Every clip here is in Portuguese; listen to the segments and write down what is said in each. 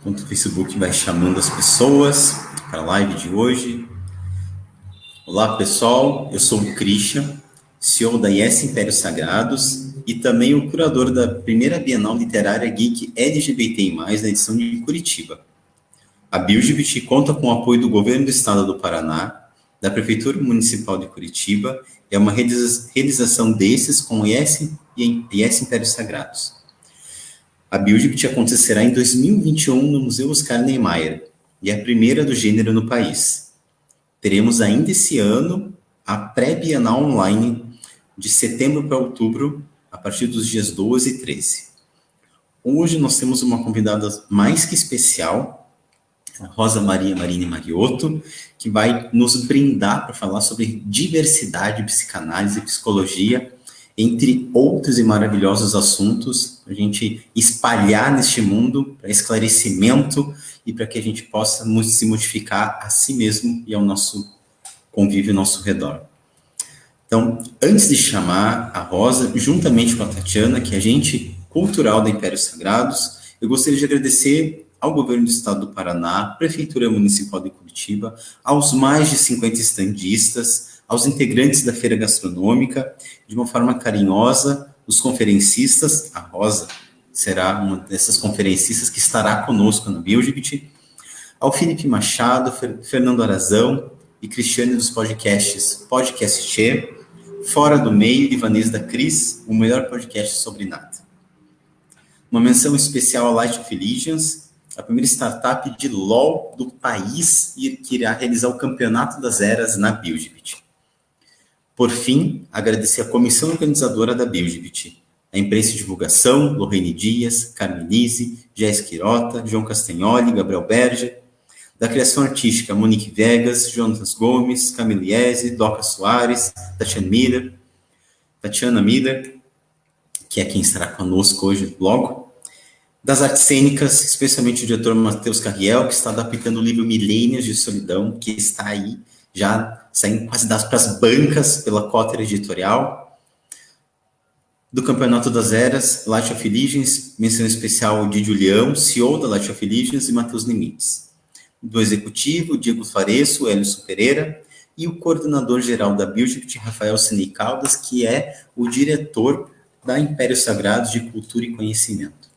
enquanto o Facebook vai chamando as pessoas para a live de hoje. Olá, pessoal. Eu sou o Christian, CEO da IES Impérios Sagrados e também o curador da primeira Bienal Literária Geek LGBTI+, na edição de Curitiba. A BuildBit conta com o apoio do Governo do Estado do Paraná, da Prefeitura Municipal de Curitiba, e é uma realização desses com o IES e IES Impérios Sagrados. A BuildBit acontecerá em 2021 no Museu Oscar Niemeyer, e é a primeira do gênero no país. Teremos ainda esse ano a pré-bienal online de setembro para outubro, a partir dos dias 12 e 13. Hoje nós temos uma convidada mais que especial, a Rosa Maria Marini Mariotto, que vai nos brindar para falar sobre diversidade, psicanálise e psicologia, entre outros e maravilhosos assuntos, para a gente espalhar neste mundo, para esclarecimento e para que a gente possa se modificar a si mesmo e ao nosso convívio, ao nosso redor. Então, antes de chamar a Rosa, juntamente com a Tatiana, que é agente cultural da Impérios Sagrados, eu gostaria de agradecer ao Governo do Estado do Paraná, Prefeitura Municipal de Curitiba, aos mais de 50 estandistas, aos integrantes da Feira Gastronômica, de uma forma carinhosa, os conferencistas. A Rosa será uma dessas conferencistas que estará conosco na BuildBit, ao Felipe Machado, Fernando Arazão e Cristiane dos podcasts Podcast, Fora do Meio e Vanessa da Cris, o melhor podcast sobre nada. Uma menção especial à Light of Allegiance, a primeira startup de LOL do país e que irá realizar o Campeonato das Eras na BuildBit. Por fim, agradecer a comissão organizadora da BuildBit, a imprensa de divulgação, Lorraine Dias, Carmenise, Jéssica Esquirota, João Castagnoli, Gabriel Berger, da criação artística, Monique Vegas, Jonas Gomes, Camiliese, Doca Soares, Tatiana Miller, que é quem estará conosco hoje logo, das artes cênicas, especialmente o diretor Matheus Carriel, que está adaptando o livro Milênios de Solidão, que está aí, já saindo quase para as bancas pela Cotter Editorial. Do Campeonato das Eras, Light of Allegiance, menção especial de Julião, CEO da Light of Allegiance, e Matheus Limites. Do Executivo, Diego Faresso, Elison Pereira, e o coordenador-geral da BuildBit, Rafael Cini Caldas, que é o diretor da Impérios Sagrados de Cultura e Conhecimento.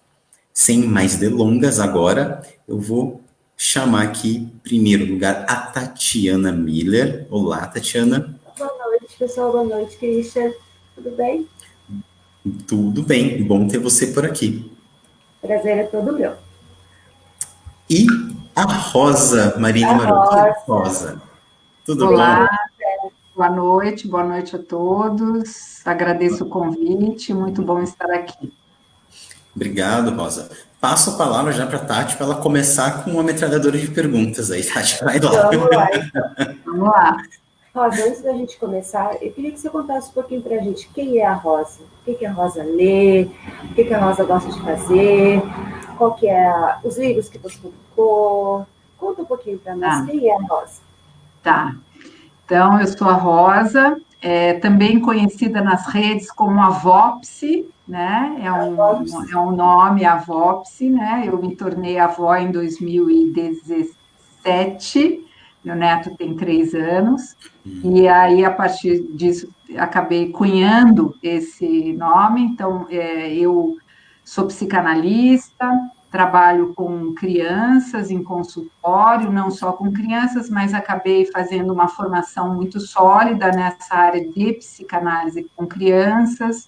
Sem mais delongas, agora eu vou chamar aqui, em primeiro lugar, a Tatiana Miller. Olá, Tatiana. Boa noite, pessoal. Boa noite, Christian. Tudo bem? Tudo bem. Bom ter você por aqui. Prazer é todo meu. E a Rosa Marini Mariotto. Rosa. Tudo Olá, bom? boa noite a todos. Agradeço o convite, muito bom estar aqui. Obrigado, Rosa. Passo a palavra já para a Tati, para ela começar com uma metralhadora de perguntas aí, Tati. Vai lá. Vamos lá, então. Vamos lá. Rosa, antes da gente começar, eu queria que você contasse um pouquinho para a gente quem é a Rosa, o que a Rosa lê, o que a Rosa gosta de fazer, qual que é os livros que você publicou. Conta um pouquinho para nós, quem é a Rosa. Tá. Então, eu sou a Rosa, também conhecida nas redes como a Vopse, né? É um nome, a Vopse, né? Eu me tornei avó em 2017, meu neto tem 3 anos, e aí, a partir disso, acabei cunhando esse nome. Então, eu sou psicanalista, trabalho com crianças em consultório, não só com crianças, mas acabei fazendo uma formação muito sólida nessa área de psicanálise com crianças.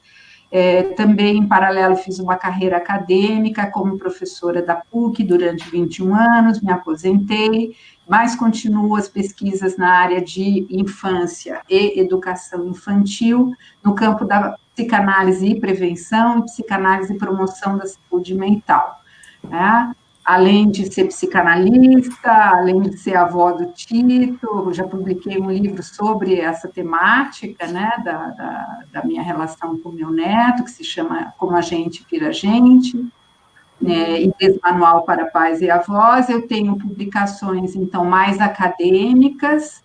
Também, em paralelo, fiz uma carreira acadêmica como professora da PUC durante 21 anos, me aposentei, mas continuo as pesquisas na área de infância e educação infantil, no campo da psicanálise e prevenção, e psicanálise e promoção da saúde mental. Né? Além de ser psicanalista, além de ser avó do Tito, já publiquei um livro sobre essa temática, né, da minha relação com o meu neto, que se chama Como a Gente Vira Gente, e Desmanual para Pais e Avós. Eu tenho publicações, então, mais acadêmicas,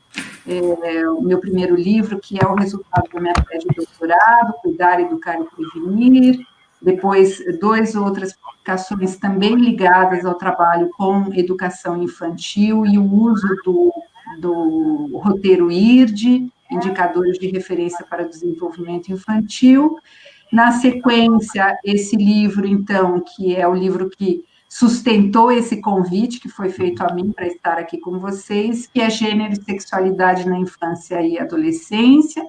o meu primeiro livro, que é o resultado da minha tese de doutorado, Cuidar, Educar e Prevenir, depois 2 outras publicações também ligadas ao trabalho com educação infantil e o uso do roteiro IRD, Indicadores de Referência para o Desenvolvimento Infantil. Na sequência, esse livro, então, que é o livro que sustentou esse convite que foi feito a mim para estar aqui com vocês, que é Gênero e Sexualidade na Infância e Adolescência,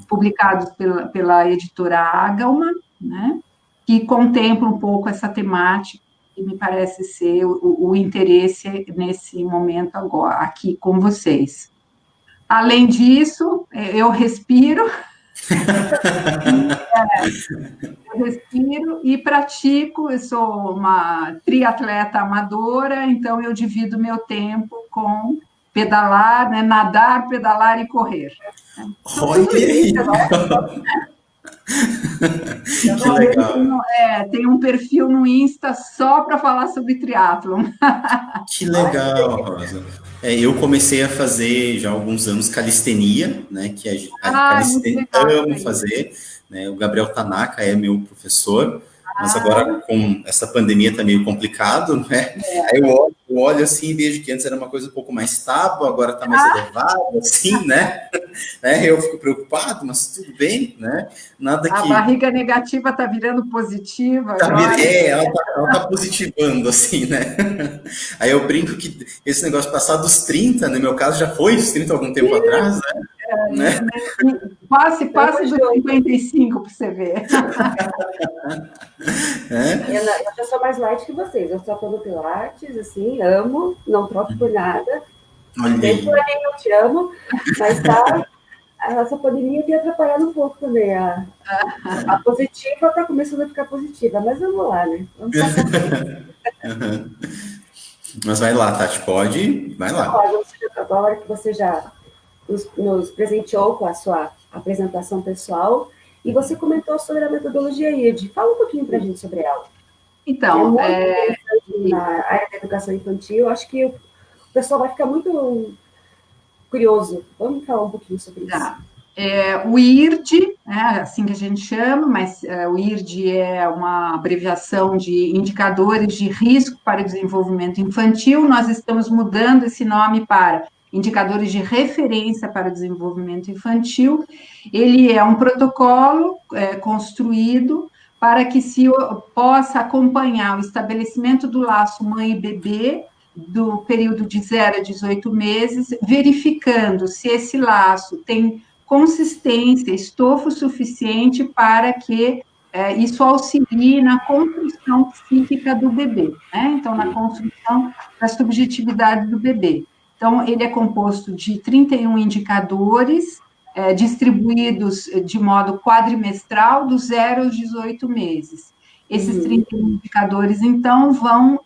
publicado pela editora Agalman, né, que contempla um pouco essa temática, que me parece ser o interesse nesse momento agora, aqui com vocês. Além disso, eu respiro, eu respiro e pratico, eu sou uma triatleta amadora, então eu divido meu tempo com pedalar, né, nadar, pedalar e correr. Olha aí! Que legal. Tem um perfil no Insta só para falar sobre triatlon. Que legal, Rosa. Eu comecei a fazer já há alguns anos calistenia, né? Que a calistenia amo fazer. Né, o Gabriel Tanaka é meu professor, mas agora com essa pandemia tá meio complicado, né? Aí eu olho assim e vejo que antes era uma coisa um pouco mais estável, agora tá mais elevado, assim, né? Eu fico preocupado, mas tudo bem, né? Nada a barriga negativa tá virando positiva. Ela tá positivando, assim, né? Aí eu brinco que esse negócio passar dos 30, no meu caso já foi dos 30 algum tempo atrás, né? Passe dos 55 para você ver. Eu já sou mais light que vocês. Eu só tô no Pilates, assim, amo, não troco por nada. Dentro ali eu te amo, mas essa pandemia tem atrapalhado um pouco também. A positiva está começando a ficar positiva, mas vamos lá, né? Vamos passar. Mas vai lá, Tati, pode? Vai lá. Agora que você já nos presenteou com a sua apresentação pessoal, e você comentou sobre a metodologia IRD. Fala um pouquinho para a gente sobre ela. Então, na área da educação infantil, acho que o pessoal vai ficar muito curioso. Vamos falar um pouquinho sobre isso. O IRD, assim que a gente chama, mas o IRD é uma abreviação de Indicadores de Risco para o Desenvolvimento Infantil. Nós estamos mudando esse nome para Indicadores de Referência para o Desenvolvimento Infantil. Ele é um protocolo construído para que se possa acompanhar o estabelecimento do laço mãe e bebê do período de 0 a 18 meses, verificando se esse laço tem consistência, estofo suficiente para que isso auxilie na construção psíquica do bebê, né? Então, na construção da subjetividade do bebê. Então, ele é composto de 31 indicadores, distribuídos de modo quadrimestral, do 0 aos 18 meses. Esses 31 indicadores, então, vão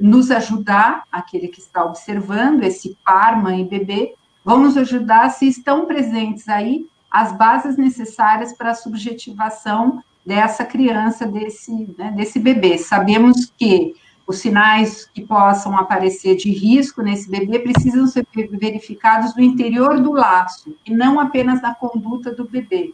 nos ajudar, aquele que está observando, esse par, mãe e bebê, vão nos ajudar se estão presentes aí as bases necessárias para a subjetivação dessa criança, desse bebê. Sabemos que os sinais que possam aparecer de risco nesse bebê precisam ser verificados no interior do laço, e não apenas na conduta do bebê.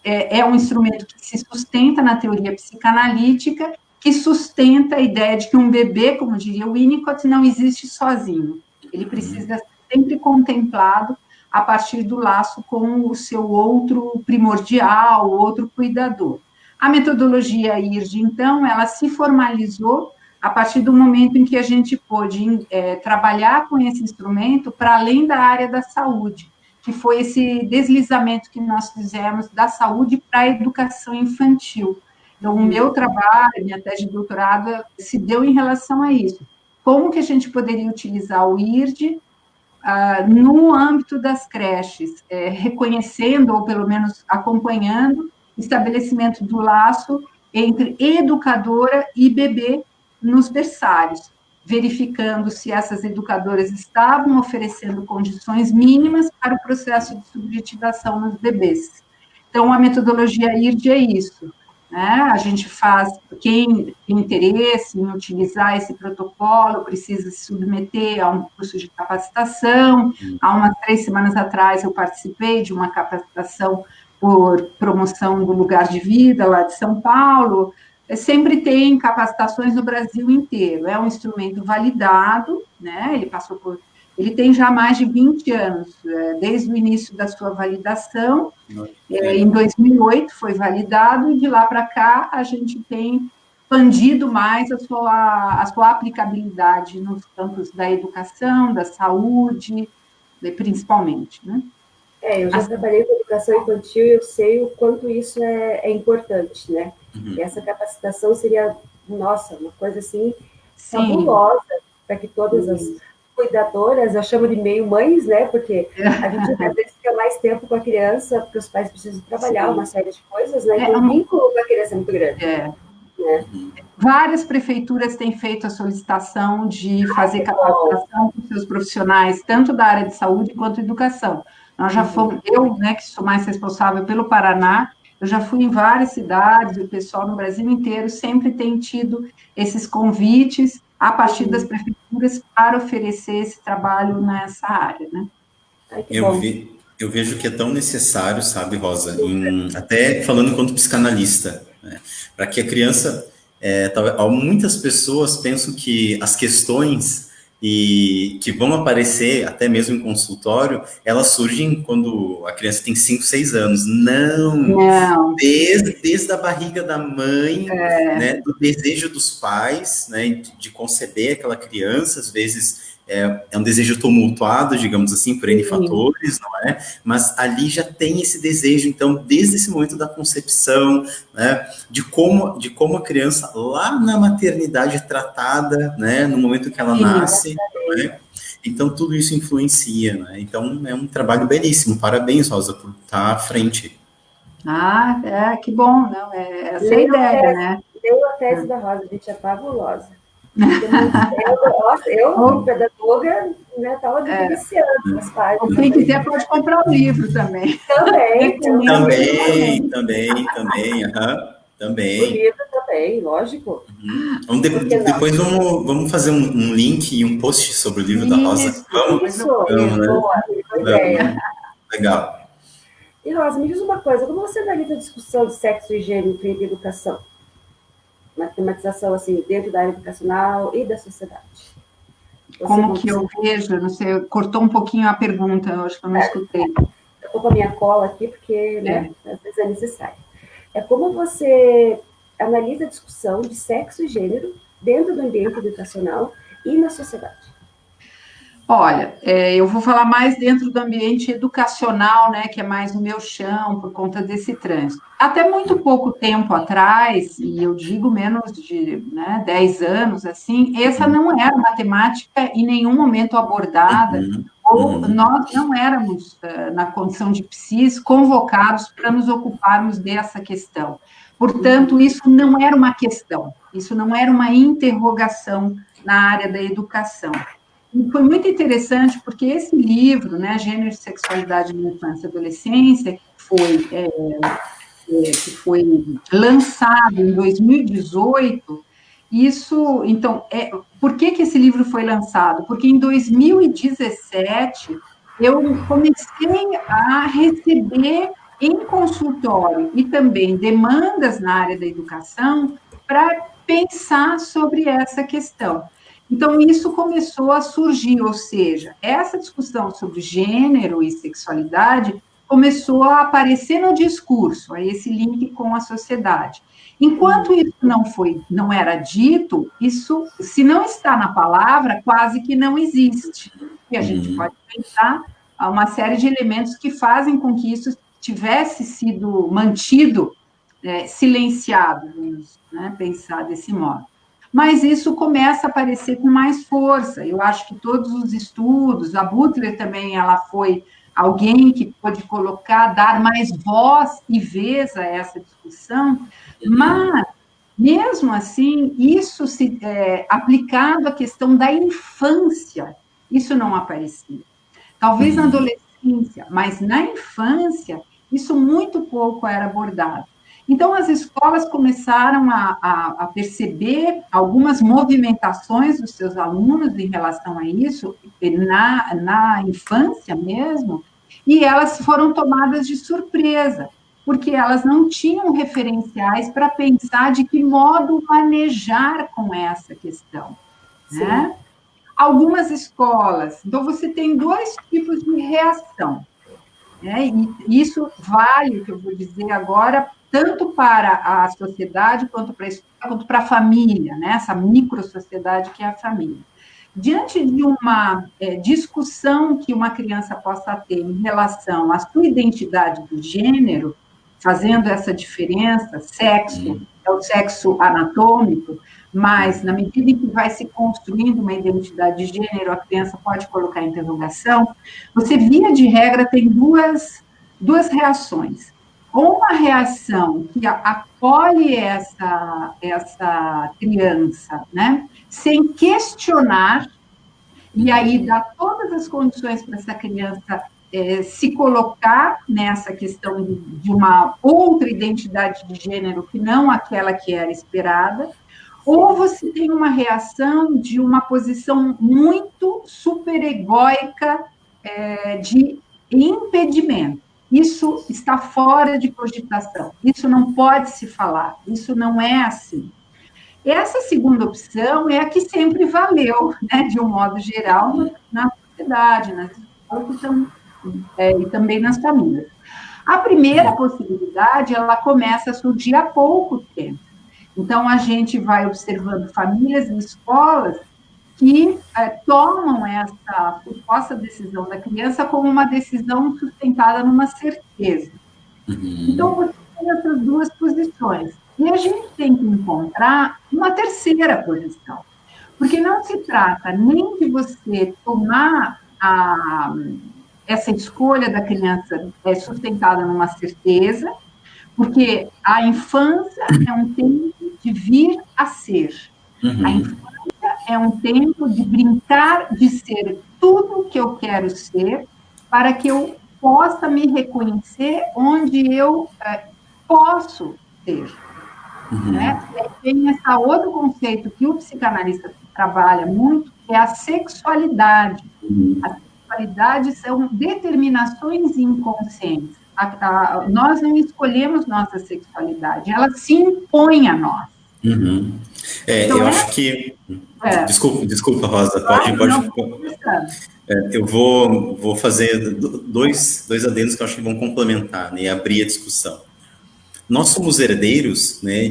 É um instrumento que se sustenta na teoria psicanalítica, que sustenta a ideia de que um bebê, como diria o Winnicott, não existe sozinho. Ele precisa ser sempre contemplado a partir do laço com o seu outro primordial, outro cuidador. A metodologia IRD, então, ela se formalizou a partir do momento em que a gente pôde trabalhar com esse instrumento para além da área da saúde, que foi esse deslizamento que nós fizemos da saúde para a educação infantil. Então, o meu trabalho, minha tese de doutorado, se deu em relação a isso. Como que a gente poderia utilizar o IRD no âmbito das creches, reconhecendo, ou pelo menos acompanhando, o estabelecimento do laço entre educadora e bebê nos berçários, verificando se essas educadoras estavam oferecendo condições mínimas para o processo de subjetivação nos bebês. Então, a metodologia IRD é isso, né? A gente faz, quem tem interesse em utilizar esse protocolo, precisa se submeter a um curso de capacitação. Há umas 3 semanas atrás, eu participei de uma capacitação por promoção do lugar de vida, lá de São Paulo. sempre tem capacitações no Brasil inteiro. É um instrumento validado, né? Ele tem já mais de 20 anos, desde o início da sua validação. Em 2008 foi validado, e de lá para cá a gente tem expandido mais a sua aplicabilidade nos campos da educação, da saúde, principalmente, né? Eu já trabalhei com educação infantil e eu sei o quanto isso é importante, né? Essa capacitação seria, nossa, uma coisa assim, fabulosa, para que todas as cuidadoras, eu chamo de meio mães, né? Porque a gente às vezes fica mais tempo com a criança, porque os pais precisam trabalhar uma série de coisas, né? Então o vínculo com a criança é muito grande. Né? Várias prefeituras têm feito a solicitação de fazer capacitação com seus profissionais, tanto da área de saúde quanto educação. Nós já fomos, eu, né, que sou mais responsável pelo Paraná, eu já fui em várias cidades, o pessoal no Brasil inteiro sempre tem tido esses convites a partir das prefeituras para oferecer esse trabalho nessa área, né? Eu vejo que é tão necessário, sabe, Rosa, até falando enquanto psicanalista, né, para que a criança, muitas pessoas pensam que as questões que vão aparecer até mesmo em consultório, elas surgem quando a criança tem 5, 6 anos. Não. Desde a barriga da mãe, né, do desejo dos pais, né, de conceber aquela criança, às vezes é um desejo tumultuado, digamos assim, por N fatores, não é? Mas ali já tem esse desejo, então, desde esse momento da concepção, né, de como a criança, lá na maternidade, é tratada, né, no momento que ela nasce, né? Então, tudo isso influencia, né? Então, é um trabalho belíssimo. Parabéns, Rosa, por estar à frente. Que bom, não? Essa é a ideia, né? Deu a tese da Rosa, a gente é fabulosa. Eu como pedagoga, né, estava deliciando as páginas. Quem quiser pode comprar o livro também. Também. Também. O livro também, lógico. Depois vamos fazer um link e um post sobre o livro da Rosa. Vamos, boa ideia. Legal. E Rosa, me diz uma coisa, como você analisa a discussão de sexo e gênero frente à educação? Matematização, assim, dentro da área educacional e da sociedade. Como que eu vejo? Não sei, cortou um pouquinho a pergunta, eu acho que eu não escutei. Eu estou com a minha cola aqui, porque, né, às vezes é necessário. Como você analisa a discussão de sexo e gênero dentro do ambiente educacional e na sociedade? Olha, eu vou falar mais dentro do ambiente educacional, né, que é mais no meu chão, por conta desse trânsito. Até muito pouco tempo atrás, e eu digo menos de 10 anos, assim, essa não era matemática em nenhum momento abordada, ou nós não éramos, na condição de psis, convocados para nos ocuparmos dessa questão. Portanto, isso não era uma questão, isso não era uma interrogação na área da educação. E foi muito interessante, porque esse livro, né, Gênero e Sexualidade na Infância e Adolescência, que foi lançado em 2018, por que esse livro foi lançado? Porque em 2017, eu comecei a receber em consultório e também demandas na área da educação para pensar sobre essa questão. Então, isso começou a surgir, ou seja, essa discussão sobre gênero e sexualidade começou a aparecer no discurso, aí esse link com a sociedade. Enquanto isso não era dito, isso, se não está na palavra, quase que não existe. E a gente pode pensar uma série de elementos que fazem com que isso tivesse sido mantido, silenciado, vamos, né, pensar desse modo. Mas isso começa a aparecer com mais força. Eu acho que todos os estudos, a Butler também, ela foi alguém que pôde dar mais voz e vez a essa discussão, mas, mesmo assim, isso aplicado à questão da infância, isso não aparecia. Talvez na adolescência, mas na infância, isso muito pouco era abordado. Então, as escolas começaram a perceber algumas movimentações dos seus alunos em relação a isso, na infância mesmo, e elas foram tomadas de surpresa. porque elas não tinham referenciais para pensar de que modo manejar com essa questão, né? Algumas escolas, então você tem dois tipos de reação, né? E isso vale, o que eu vou dizer agora, tanto para a sociedade, quanto para a escola, quanto para a família, né? Essa micro-sociedade que é a família. Diante de uma discussão que uma criança possa ter em relação à sua identidade de gênero, fazendo essa diferença, sexo é o sexo anatômico, mas na medida em que vai se construindo uma identidade de gênero, a criança pode colocar interrogação, você, via de regra, tem duas reações. Ou uma reação que acolhe essa criança, né, sem questionar, e aí dá todas as condições para essa criança se colocar nessa questão de uma outra identidade de gênero que não aquela que era esperada, ou você tem uma reação de uma posição muito superegóica de impedimento. Isso está fora de cogitação, isso não pode se falar, isso não é assim. Essa segunda opção é a que sempre valeu, né, de um modo geral, na sociedade, nas escolas e também nas famílias. A primeira possibilidade, ela começa a surgir há pouco tempo. Então, a gente vai observando famílias e escolas que tomam essa suposta decisão da criança como uma decisão sustentada numa certeza. Então, você tem essas duas posições. E a gente tem que encontrar uma terceira posição. Porque não se trata nem de você tomar essa escolha da criança sustentada numa certeza, porque a infância é um tempo de vir a ser. A infância é um tempo de brincar, de ser tudo o que eu quero ser, para que eu possa me reconhecer onde eu posso ser. Né? Tem esse outro conceito que o psicanalista trabalha muito, que é a sexualidade. A sexualidade são determinações inconscientes. Nós não escolhemos nossa sexualidade, ela se impõe a nós. Então, eu acho que... Desculpa, Rosa, pode... eu vou fazer dois adendos que eu acho que vão complementar, né, e abrir a discussão. Nós somos herdeiros, né,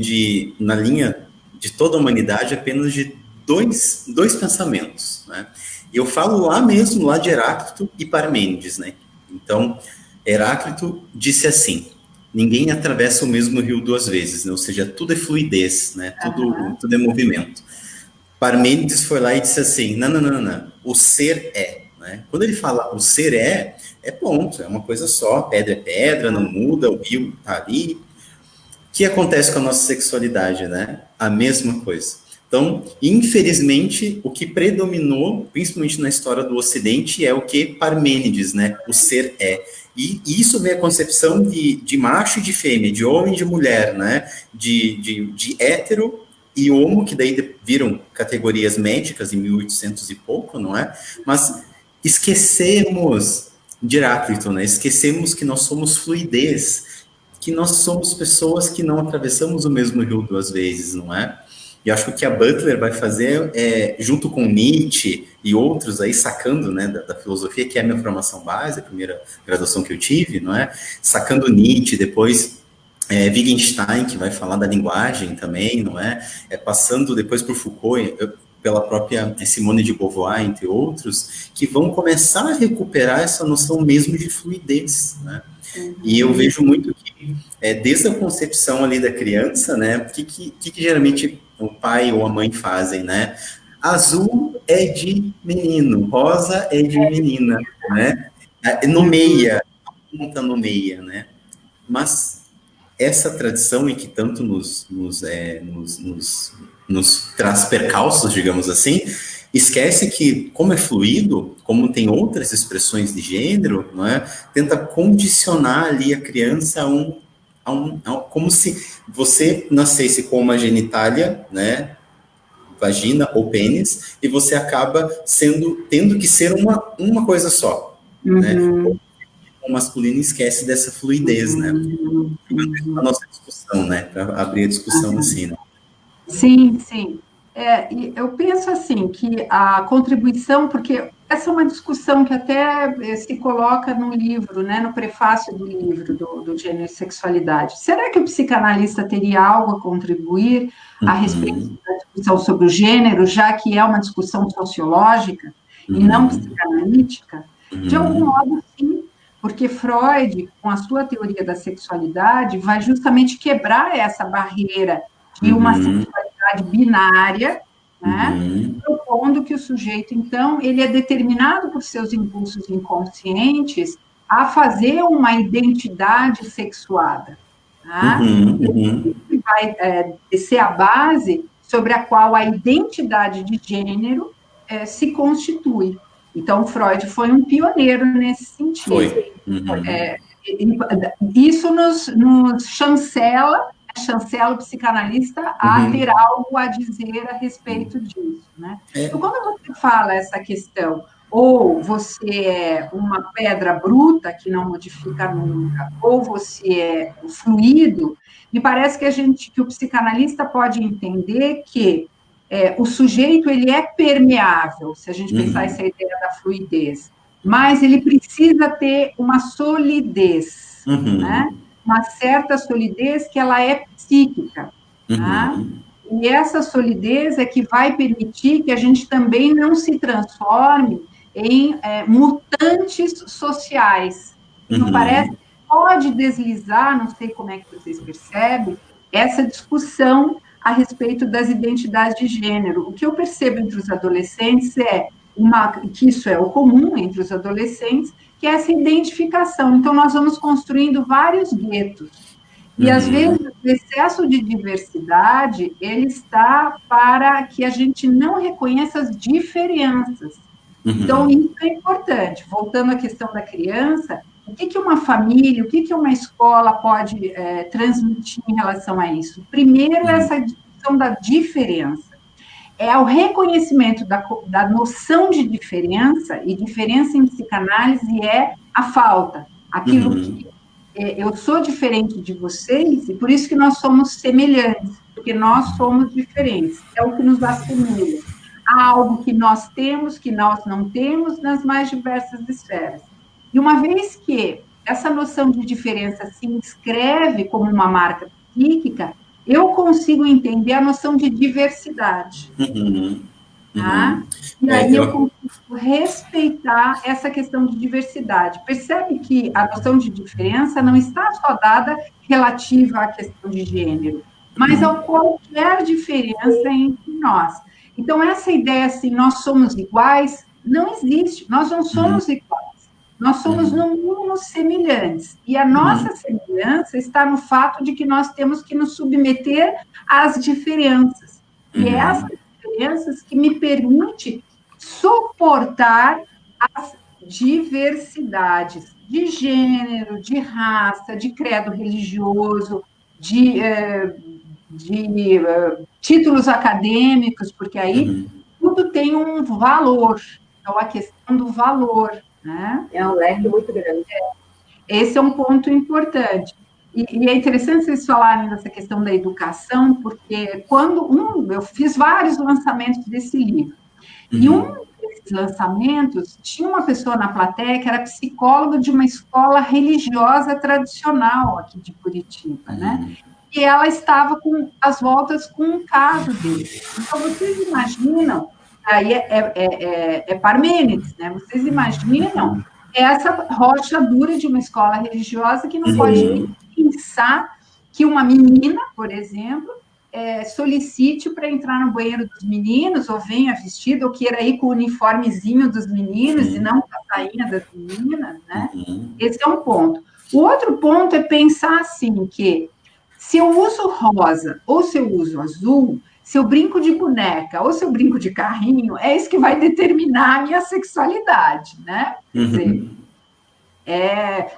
na linha de toda a humanidade, apenas de dois pensamentos, né? Eu falo lá de Heráclito e Parmênides, né? Então, Heráclito disse assim: ninguém atravessa o mesmo rio duas vezes, né? Ou seja, tudo é fluidez, né? Tudo é movimento. Parmênides foi lá e disse assim: não, o ser é, né? Quando ele fala o ser é ponto, é uma coisa só, pedra é pedra, não muda, o rio está ali. O que acontece com a nossa sexualidade, né? A mesma coisa. Então, infelizmente, o que predominou, principalmente na história do Ocidente, é o que Parmênides, né? O ser é. E isso vem a concepção de macho e de fêmea, de homem e de mulher, né? De hétero e homo, que daí viram categorias médicas em 1800 e pouco, não é? Mas esquecemos de Heráclito, né? Esquecemos que nós somos fluidez, que nós somos pessoas que não atravessamos o mesmo rio duas vezes, não é? E acho que o que a Butler vai fazer, junto com Nietzsche e outros aí, sacando, né, da filosofia, que é a minha formação base, a primeira graduação que eu tive, não é? Sacando Nietzsche, depois Wittgenstein, que vai falar da linguagem também, não é? Passando depois por Foucault, pela própria Simone de Beauvoir, entre outros, que vão começar a recuperar essa noção mesmo de fluidez, né? E eu vejo muito que, desde a concepção ali da criança, né, o que geralmente o pai ou a mãe fazem, né? Azul é de menino, rosa é de menina, né? Nomeia, aponta nomeia, né? Mas essa tradição, e que tanto nos traz percalços, digamos assim, esquece que, como é fluido, como tem outras expressões de gênero, não é? Tenta condicionar ali a criança como se você nascesse com uma genitália, né, vagina ou pênis, e você acaba tendo que ser uma coisa só, né? o masculino esquece dessa fluidez, né? A nossa discussão, né? Para abrir a discussão assim, né? Sim, sim. E eu penso assim que a contribuição, porque essa é uma discussão que até se coloca no livro, né, no prefácio do livro do Gênero e Sexualidade. Será que o psicanalista teria algo a contribuir a respeito da discussão sobre o gênero, já que é uma discussão sociológica e não psicanalítica? De algum modo, sim, porque Freud, com a sua teoria da sexualidade, vai justamente quebrar essa barreira de uma sexualidade binária, né? Propondo que o sujeito, então, ele é determinado por seus impulsos inconscientes a fazer uma identidade sexuada. Tá? E vai ser a base sobre a qual a identidade de gênero se constitui. Então, Freud foi um pioneiro nesse sentido. Foi. Isso nos chancela o psicanalista a ter algo a dizer a respeito disso, né? Então, quando você fala essa questão, ou você é uma pedra bruta que não modifica nunca, ou você é fluido, me parece que o psicanalista pode entender que o sujeito ele é permeável, se a gente pensar essa ideia da fluidez, mas ele precisa ter uma solidez, né? Uma certa solidez que ela é psíquica, tá? E essa solidez é que vai permitir que a gente também não se transforme em mutantes sociais. Não parece que pode deslizar, não sei como é que vocês percebem, essa discussão a respeito das identidades de gênero. O que eu percebo entre os adolescentes que isso é o comum entre os adolescentes, que é essa identificação. Então, nós vamos construindo vários guetos. E, às vezes, o excesso de diversidade, ele está para que a gente não reconheça as diferenças. Então, isso é importante. Voltando à questão da criança, o que uma família, o que uma escola pode transmitir em relação a isso? Primeiro, essa discussão da diferença. É o reconhecimento da noção de diferença, e diferença em psicanálise é a falta, aquilo que eu sou diferente de vocês, e por isso que nós somos semelhantes, porque nós somos diferentes, é o que nos assemelha. Há algo que nós temos, que nós não temos, nas mais diversas esferas. E uma vez que essa noção de diferença se inscreve como uma marca psíquica, eu consigo entender a noção de diversidade. Tá? E aí eu consigo respeitar essa questão de diversidade. Percebe que a noção de diferença não está só dada relativa à questão de gênero, mas a qualquer diferença entre nós. Então, essa ideia assim, nós somos iguais, não existe. Nós não somos iguais. Nós somos, no mínimo, semelhantes. E a nossa semelhança está no fato de que nós temos que nos submeter às diferenças. E essas diferenças que me permitem suportar as diversidades de gênero, de raça, de credo religioso, de títulos acadêmicos, porque aí tudo tem um valor. Então, a questão do valor, né? É um leque muito grande. Esse é um ponto importante. E é interessante vocês falarem dessa questão da educação, porque eu fiz vários lançamentos desse livro, e um desses lançamentos tinha uma pessoa na plateia que era psicóloga de uma escola religiosa tradicional aqui de Curitiba, né? E ela estava às voltas com um caso dele. Então, vocês imaginam, aí é Parmênides, né? Vocês imaginam essa rocha dura de uma escola religiosa que não pode nem pensar que uma menina, por exemplo, solicite para entrar no banheiro dos meninos, ou venha vestida, ou queira ir com o uniformezinho dos meninos e não com a sainha das meninas, né? Esse é um ponto. O outro ponto é pensar assim, que se eu uso rosa ou se eu uso azul, se eu brinco de boneca ou se eu brinco de carrinho, é isso que vai determinar a minha sexualidade, né? Quer dizer,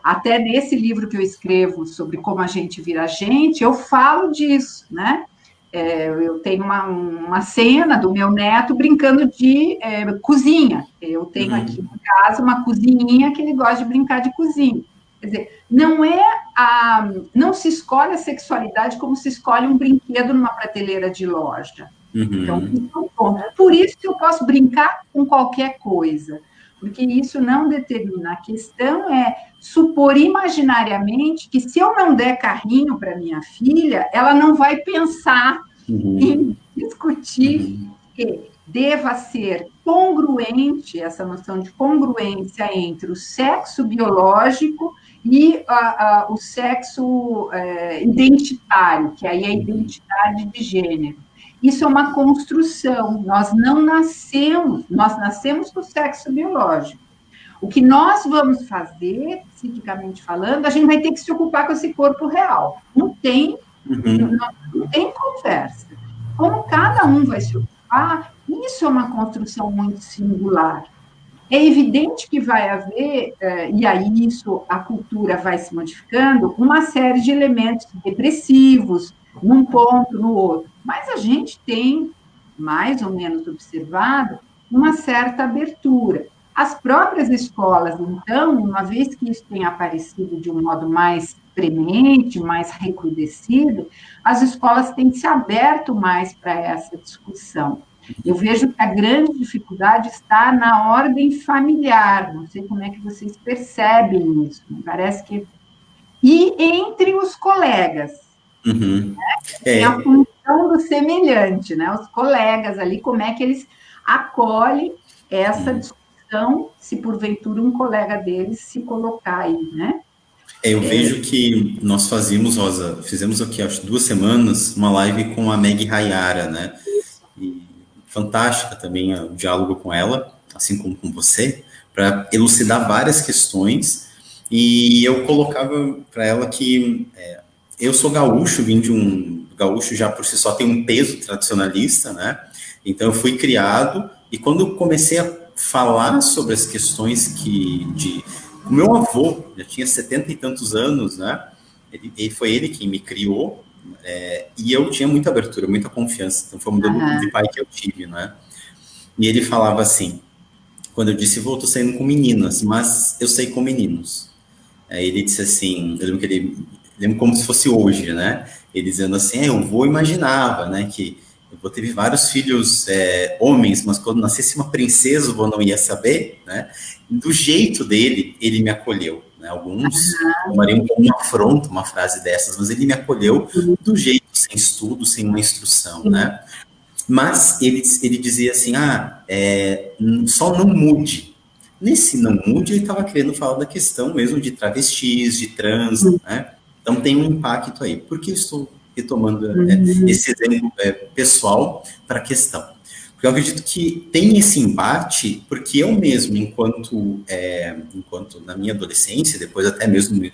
até nesse livro que eu escrevo sobre como a gente vira gente, eu falo disso, né? Eu tenho uma cena do meu neto brincando de cozinha. Eu tenho aqui em casa uma cozinhinha que ele gosta de brincar de cozinha. Quer dizer, não se escolhe a sexualidade como se escolhe um brinquedo numa prateleira de loja. Então, isso é um ponto. Por isso que eu posso brincar com qualquer coisa, porque isso não determina. A questão é supor imaginariamente que se eu não der carrinho para minha filha, ela não vai pensar em discutir que deva ser congruente, essa noção de congruência entre o sexo biológico e o sexo identitário, que aí é a identidade de gênero. Isso é uma construção, nós nascemos com o sexo biológico. O que nós vamos fazer, psiquicamente falando, a gente vai ter que se ocupar com esse corpo real. Não tem conversa. Como cada um vai se ocupar, isso é uma construção muito singular. É evidente que vai haver, e aí isso, a cultura vai se modificando, uma série de elementos depressivos, num ponto, no outro. Mas a gente tem, mais ou menos observado, uma certa abertura. As próprias escolas, então, uma vez que isso tem aparecido de um modo mais premente, mais recrudescido, as escolas têm se aberto mais para essa discussão. Eu vejo que a grande dificuldade está na ordem familiar, não sei como é que vocês percebem isso, parece que... E entre os colegas, né? Tem a função do semelhante, né? Os colegas ali, como é que eles acolhem essa discussão, se porventura um colega deles se colocar aí, né? Eu vejo que nós fizemos aqui, acho 2 semanas, uma live com a Meg Hayara, né? E fantástica também o diálogo com ela, assim como com você, para elucidar várias questões. E eu colocava para ela que eu sou gaúcho, vim de um... Gaúcho já por si só tem um peso tradicionalista, né? Então eu fui criado, e quando eu comecei a falar sobre as questões o meu avô já tinha 70 e tantos anos, né? Foi ele quem me criou, e eu tinha muita abertura, muita confiança. Então foi um modelo de pai que eu tive, né? E ele falava assim, quando eu disse, tô saindo com meninas, mas eu saí com meninos. Aí ele disse assim, eu lembro como se fosse hoje, né? Ele dizendo assim, o vô imaginava, né, que o vô teve vários filhos homens, mas quando nascesse uma princesa, o vô não ia saber, né? Do jeito dele, ele me acolheu, né? Alguns tomariam como uma afronta uma frase dessas, mas ele me acolheu do jeito, sem estudo, sem uma instrução, né? Mas ele dizia assim, só não mude. Nesse não mude, ele estava querendo falar da questão mesmo de travestis, de trans, né? Então tem um impacto aí. Por que eu estou retomando esse exemplo pessoal para a questão? Porque eu acredito que tem esse embate, porque eu mesmo, enquanto na minha adolescência, depois até mesmo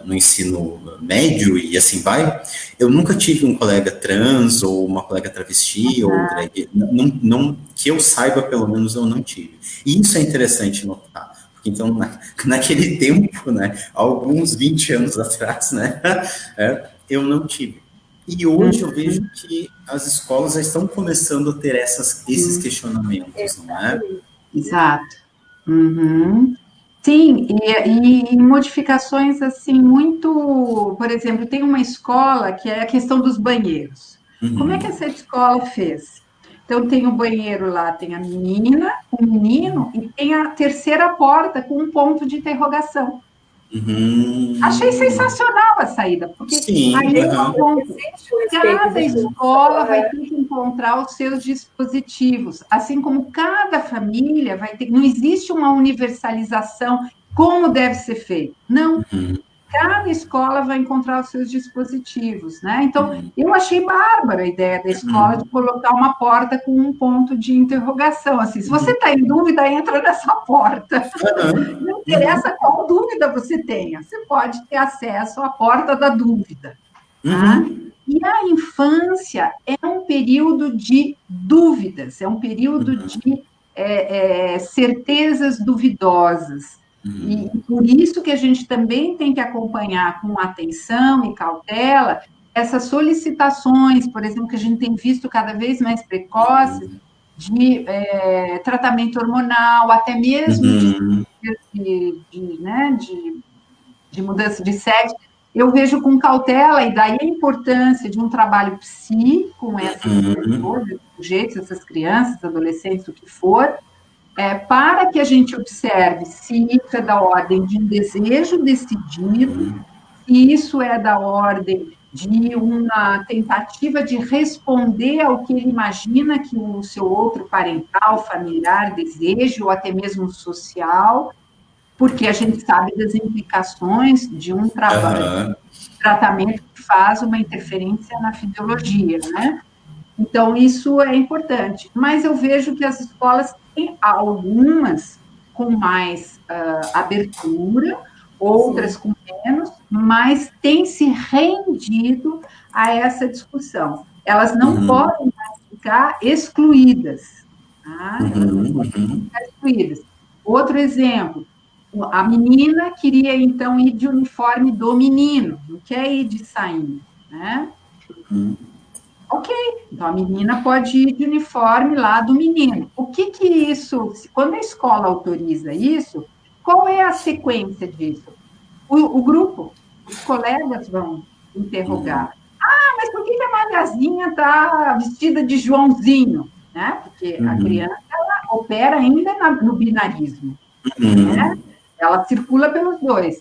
no ensino médio e assim vai, eu nunca tive um colega trans ou uma colega travesti, ou drag, não, que eu saiba, pelo menos, eu não tive. E isso é interessante notar. Então, naquele tempo, né, alguns 20 anos atrás, né, eu não tive. E hoje eu vejo que as escolas já estão começando a ter esses questionamentos, não é? Exato. Sim, e modificações assim muito... Por exemplo, tem uma escola que é a questão dos banheiros. Como é que essa escola fez? Então, tem o banheiro lá, tem a menina, o menino, e tem a terceira porta com um ponto de interrogação. Achei sensacional a saída, porque aí é um ponto. Cada escola vai ter que encontrar os seus dispositivos, assim como cada família vai ter. Não existe uma universalização como deve ser feito. Não. Cada escola vai encontrar os seus dispositivos, né? Então, eu achei bárbara a ideia da escola de colocar uma porta com um ponto de interrogação. Assim, se você está em dúvida, entra nessa porta. Não interessa qual dúvida você tenha, você pode ter acesso à porta da dúvida. Tá? E a infância é um período de dúvidas, é um período de certezas duvidosas. E por isso que a gente também tem que acompanhar com atenção e cautela essas solicitações, por exemplo, que a gente tem visto cada vez mais precoces, de tratamento hormonal, até mesmo de de mudança de sexo, eu vejo com cautela, e daí a importância de um trabalho psi com essas pessoas, esses sujeitos, essas crianças, adolescentes, o que for, para que a gente observe se isso é da ordem de um desejo decidido, se isso é da ordem de uma tentativa de responder ao que ele imagina que o seu outro parental, familiar deseja, ou até mesmo social, porque a gente sabe das implicações de um trabalho, tratamento que faz uma interferência na fisiologia, né? Então, isso é importante. Mas eu vejo que as escolas têm algumas com mais abertura, outras com menos, mas têm se rendido a essa discussão. Elas não podem mais ficar excluídas. Tá? Elas não podem ficar excluídas. Outro exemplo, a menina queria, então, ir de uniforme do menino, não quer ir de sainha, né? Ok, então a menina pode ir de uniforme lá do menino. O que isso, quando a escola autoriza isso, qual é a sequência disso? O grupo, os colegas vão interrogar. Ah, mas por que a Mariazinha está vestida de Joãozinho? Né? Porque a criança ela opera ainda no binarismo. Né? Ela circula pelos dois.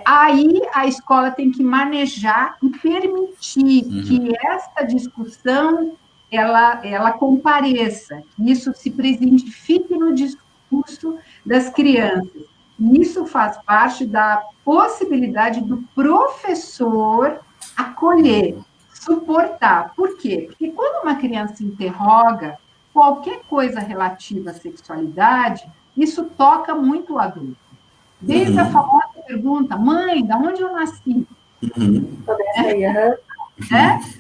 Aí a escola tem que manejar e permitir que essa discussão ela compareça, que isso se presentifique no discurso das crianças. Isso faz parte da possibilidade do professor acolher, suportar. Por quê? Porque quando uma criança interroga qualquer coisa relativa à sexualidade, isso toca muito o adulto. Desde a famosa pergunta, mãe, de onde eu nasci?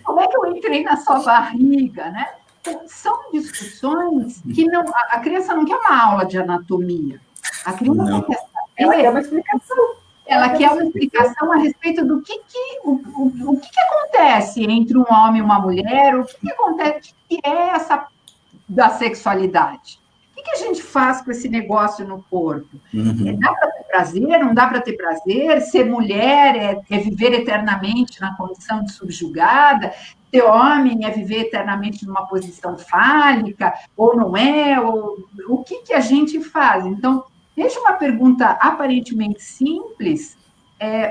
Como é que eu entrei na sua barriga? Né? Então, são discussões que a criança não quer uma aula de anatomia. A criança quer saber. Ela quer uma explicação. Ela quer uma explicação a respeito do que acontece entre um homem e uma mulher, o que acontece, o que é essa da sexualidade. O que a gente faz com esse negócio no corpo? Dá para ter prazer? Não dá para ter prazer? Ser mulher é viver eternamente na condição de subjugada? Ser homem é viver eternamente numa posição fálica? Ou não é? O que a gente faz? Então, desde uma pergunta aparentemente simples,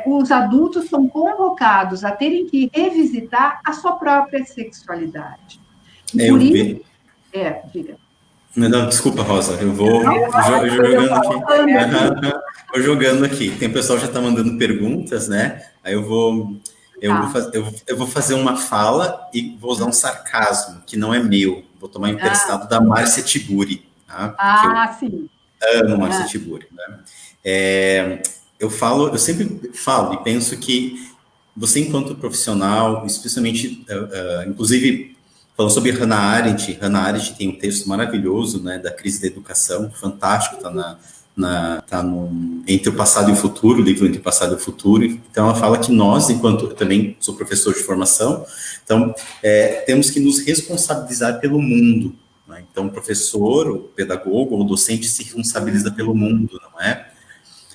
os adultos são convocados a terem que revisitar a sua própria sexualidade. Por isso... diga. Não, desculpa, Rosa, eu vou jogando aqui. Vou jogando aqui. Tem o pessoal já está mandando perguntas, né? Aí eu vou fazer uma fala e vou usar um sarcasmo, que não é meu. Vou tomar emprestado da Márcia Tiburi. Tá? Sim. Amo Márcia Tiburi. Né? Eu sempre falo e penso que você, enquanto profissional, especialmente, inclusive... Falando sobre Hannah Arendt tem um texto maravilhoso, né, da crise da educação, fantástico, está no Entre o Passado e o Futuro, o livro Entre o Passado e o Futuro. Então, ela fala que nós, enquanto eu também sou professor de formação, então, temos que nos responsabilizar pelo mundo. Né? Então, o professor, o pedagogo ou o docente se responsabiliza pelo mundo, não é?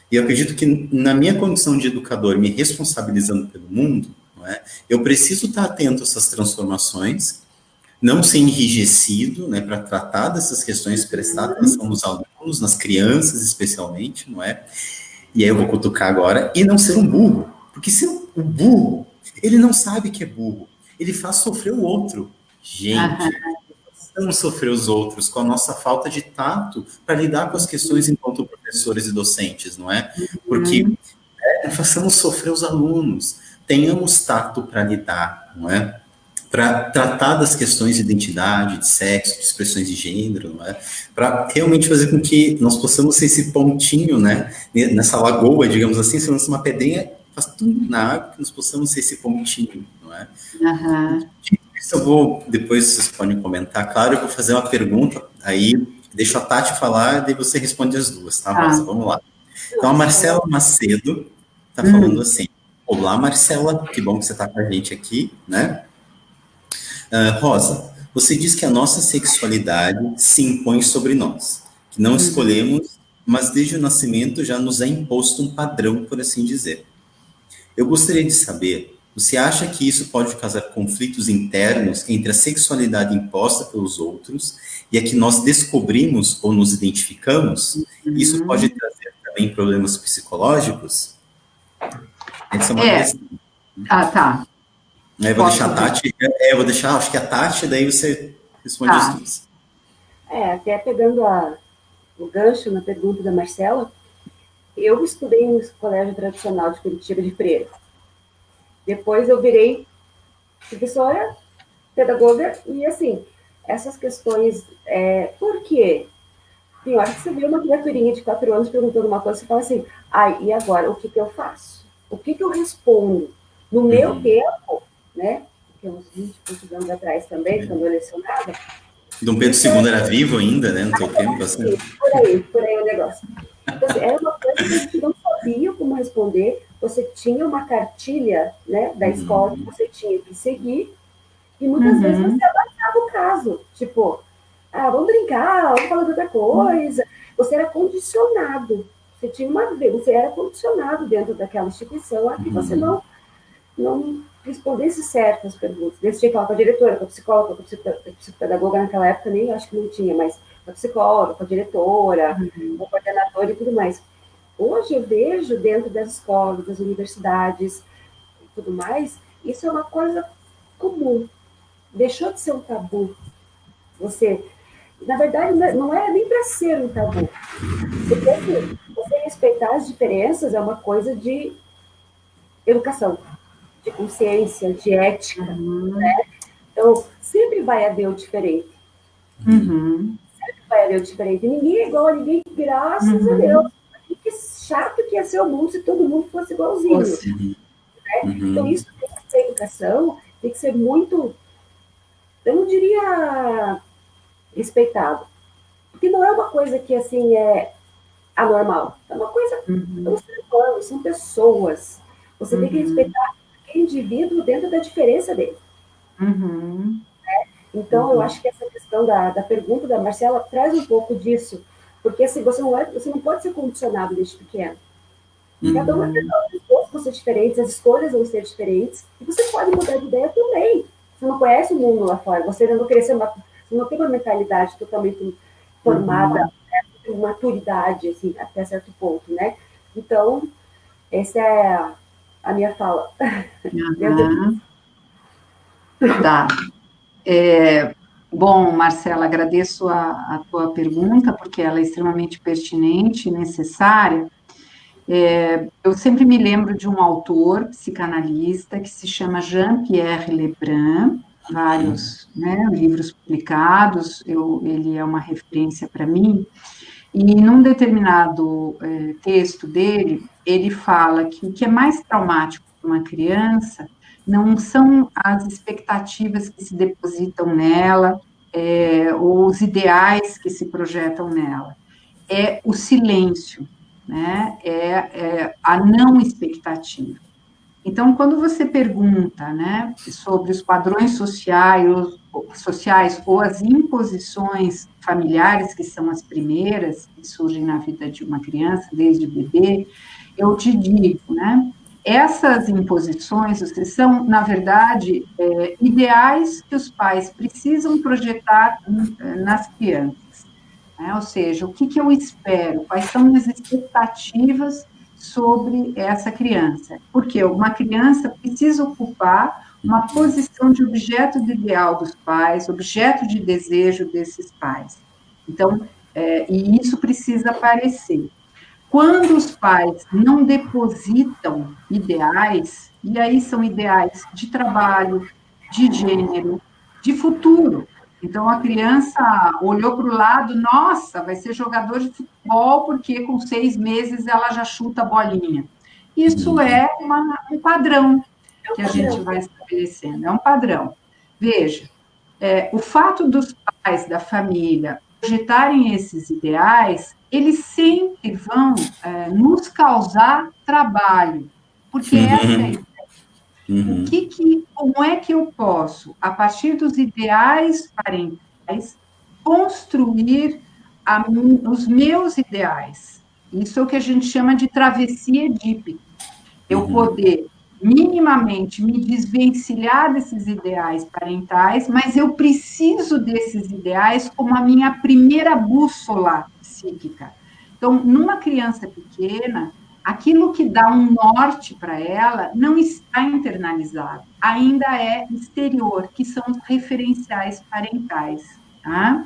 E eu acredito que, na minha condição de educador, me responsabilizando pelo mundo, não é? Eu preciso estar atento a essas transformações, não ser enrijecido, né, para tratar dessas questões, prestar atenção nos alunos, nas crianças especialmente, não é? E aí eu vou cutucar agora, e não ser um burro, porque se o burro, ele não sabe que é burro, ele faz sofrer o outro. Gente, vamos sofrer os outros com a nossa falta de tato para lidar com as questões enquanto professores e docentes, não é? Porque não façamos sofrer os alunos, tenhamos tato para lidar, não é? Para tratar das questões de identidade, de sexo, de expressões de gênero, não é? Para realmente fazer com que nós possamos ser esse pontinho, né? Nessa lagoa, digamos assim, se lança uma pedrinha, faz tudo na água, que nós possamos ser esse pontinho, não é? Isso eu vou, depois vocês podem comentar, claro, eu vou fazer uma pergunta, aí deixo a Tati falar, daí você responde as duas, tá, Rosa? Vamos lá. Então, a Marcela Macedo está falando assim, olá, Marcela, que bom que você está com a gente aqui, né? Rosa, você diz que a nossa sexualidade se impõe sobre nós, que não escolhemos mas desde o nascimento já nos é imposto um padrão, por assim dizer. Eu gostaria de saber, você acha que isso pode causar conflitos internos entre a sexualidade imposta pelos outros e a que nós descobrimos ou nos identificamos? Isso pode trazer também problemas psicológicos? Essa é uma questão. Tá. Eu vou deixar a Tati, acho que a Tati, daí você responde os dois. Até pegando o gancho na pergunta da Marcela, eu estudei no colégio tradicional de Curitiba de Freira. Depois eu virei professora, pedagoga, e assim, essas questões, por quê? Tem hora que você vê uma criaturinha de 4 anos perguntando uma coisa, você fala assim, e agora, o que eu faço? O que eu respondo? No meu tempo, né, que uns 20 e poucos anos atrás também, quando eu lecionava. Dom Pedro II era vivo ainda, né, no teu tempo? Assim. Por aí o negócio. Então, assim, era uma coisa que a gente não sabia como responder, você tinha uma cartilha, né, da escola que você tinha que seguir, e muitas vezes você abaixava o caso, tipo, vamos brincar, vamos falar de outra coisa. Você era condicionado, você era condicionado dentro daquela instituição a que você não respondesse certas perguntas. Você tinha que falar com a diretora, com a psicóloga, com a psicopedagoga naquela época, nem acho que não tinha, mas com a psicóloga, com a diretora, com o coordenador e tudo mais. Hoje eu vejo dentro das escolas, das universidades e tudo mais, isso é uma coisa comum. Deixou de ser um tabu. Na verdade, não é nem para ser um tabu. Porque assim, você respeitar as diferenças é uma coisa de educação, de consciência, de ética, né? Então, sempre vai haver o diferente. Sempre vai haver o diferente. Ninguém é igual a ninguém, graças a Deus. Que chato que ia ser o mundo se todo mundo fosse igualzinho. Né? Então, isso tem que ser educação, tem que ser muito, eu não diria respeitado. Porque não é uma coisa que, assim, é anormal. É uma coisa, são pessoas. Você tem que respeitar aquele indivíduo dentro da diferença dele. Então, eu acho que essa questão da pergunta da Marcela traz um pouco disso. Porque assim, você não pode ser condicionado desde pequeno. Cada um os gostos vão ser diferentes, as escolhas vão ser diferentes. E você pode mudar de ideia também. Você não conhece o mundo lá fora. Você não cresceu, você não tem uma mentalidade totalmente formada, maturidade, assim, até certo ponto, né? Então, essa é a minha fala. Tá. Bom, Marcela, agradeço a tua pergunta, porque ela é extremamente pertinente e necessária. Eu sempre me lembro de um autor psicanalista que se chama Jean-Pierre Lebrun, vários livros publicados, ele é uma referência para mim, e num determinado texto dele, ele fala que o que é mais traumático para uma criança não são as expectativas que se depositam nela, ou os ideais que se projetam nela, é o silêncio, né? É a não expectativa. Então, quando você pergunta, né, sobre os padrões sociais ou as imposições familiares, que são as primeiras que surgem na vida de uma criança, desde bebê, eu te digo, né, essas imposições são, na verdade, ideais que os pais precisam projetar nas crianças, né? Ou seja, o que eu espero, quais são as expectativas sobre essa criança, porque uma criança precisa ocupar uma posição de objeto de ideal dos pais, objeto de desejo desses pais. Então, e isso precisa aparecer. Quando os pais não depositam ideais, e aí são ideais de trabalho, de gênero, de futuro. Então, a criança olhou para o lado, nossa, vai ser jogador de futebol, porque com 6 meses ela já chuta a bolinha. Isso é um padrão que a gente vai estabelecendo, é um padrão. Veja, o fato dos pais, da família, projetarem esses ideais, eles sempre vão nos causar trabalho, porque essa é a ideia. Como é que eu posso, a partir dos ideais parentais, construir os meus ideais. Isso é o que a gente chama de travessia edípica. Eu poder minimamente me desvencilhar desses ideais parentais, mas eu preciso desses ideais como a minha primeira bússola psíquica. Então, numa criança pequena, aquilo que dá um norte para ela não está internalizado, ainda é exterior, que são os referenciais parentais, tá?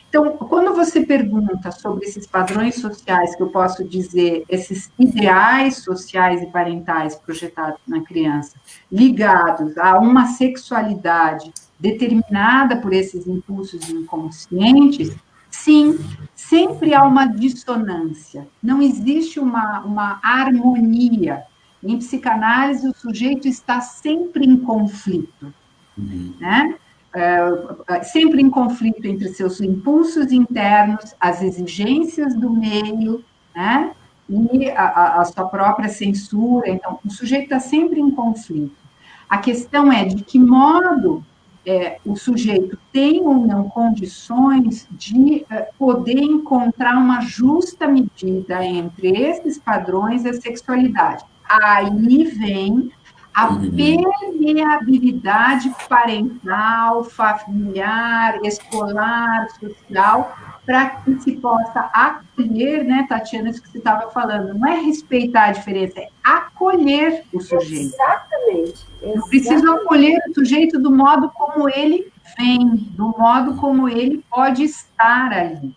Então, quando você pergunta sobre esses padrões sociais, que eu posso dizer, esses ideais sociais e parentais projetados na criança, ligados a uma sexualidade determinada por esses impulsos inconscientes, sim, sempre há uma dissonância, não existe uma harmonia. Em psicanálise, o sujeito está sempre em conflito, né? Sempre em conflito entre seus impulsos internos, as exigências do meio, né? E a sua própria censura. Então, o sujeito está sempre em conflito. A questão é de que modo o sujeito tem ou não condições de poder encontrar uma justa medida entre esses padrões e a sexualidade. Aí vem a permeabilidade parental, familiar, escolar, social, para que se possa acolher, né, Tatiana, isso que você estava falando, não é respeitar a diferença, é acolher o sujeito. Exatamente. Eu preciso acolher o sujeito do modo como ele vem, do modo como ele pode estar ali.